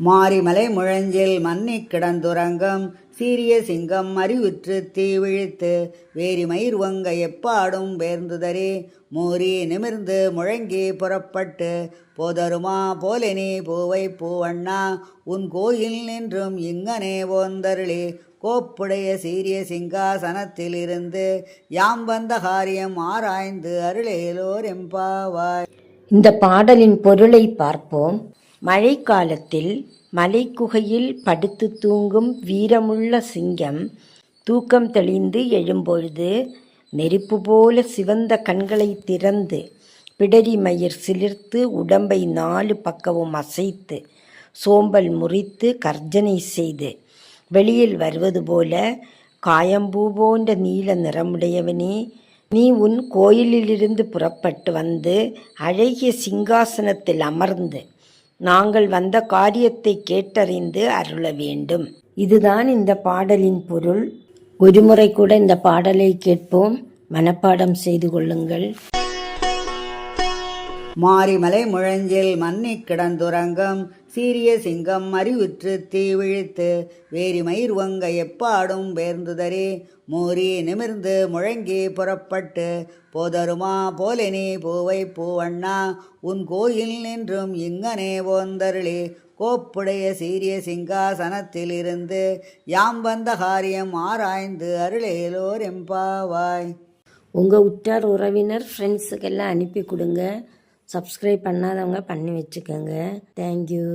மாரிமலை முழஞ்சில் மன்னிக் கிடந்துறங்கம் சீரிய சிங்கம் அறிவுற்று தீ விழித்து வேரிமயிர் வங்க எப்பாடும் பேர்ந்துதறி மூரி நிமிர்ந்து முழங்கி புறப்பட்டு போதருமா போலெனி பூவை பூவண்ணா உன் கோயில் நின்றும் இங்கனே போந்தருளி கோப்புடைய சீரிய சிங்காசனத்தில் இருந்து யாம் வந்த காரியம் ஆராய்ந்து அருளேலோர் எம்பாவாய். இந்த பாடலின் பொருளை பார்ப்போம். மழைக்காலத்தில் மலைக்குகையில் படுத்து தூங்கும் வீரமுள்ள சிங்கம் தூக்கம் தெளிந்து எழும்பொழுது நெருப்பு போல சிவந்த கண்களை திறந்து பிடரி மயிர் சிலிர்த்து உடம்பை 4 பக்கமும் அசைத்து சோம்பல் முறித்து கர்ஜனை செய்து வெளியில் வருவது போல, காயம்பூ போன்ற நீல நிறமுடையவனே, நீ உன் கோயிலிலிருந்து புறப்பட்டு வந்து அழகிய சிங்காசனத்தில் அமர்ந்து நாங்கள் வந்த காரியத்தை கேட்டறிந்து அருள வேண்டும். இதுதான் இந்த பாடலின் பொருள். ஒருமுறை கூட இந்த பாடலை கேட்போம், மனப்பாடம் செய்து கொள்ளுங்கள். மாரிமலை முழஞ்சில் மன்னிக் கிடந்துறங்கம் சீரிய சிங்கம் அறிவுற்று தீ விழித்து வேரிமயிர் வங்க எப்பாடும் பேர்ந்துதறி மூரி நிமிர்ந்து முழங்கி புறப்பட்டு போதருமா போலெனி பூவை பூவண்ணா உன் கோயில் நின்றும் இங்கனே போந்தருளி கோப்புடைய சீரிய சிங்காசனத்தில் இருந்து யாம் வந்த காரியம் ஆராய்ந்து அருளேலோர் எம்பாவாய். உங்கள் உற்றார் உறவினர் ஃப்ரெண்ட்ஸுக்கெல்லாம் அனுப்பி கொடுங்க. சப்ஸ்கிரைப் பண்ணாதவங்க பண்ணி வச்சுக்கோங்க. தேங்க்யூ.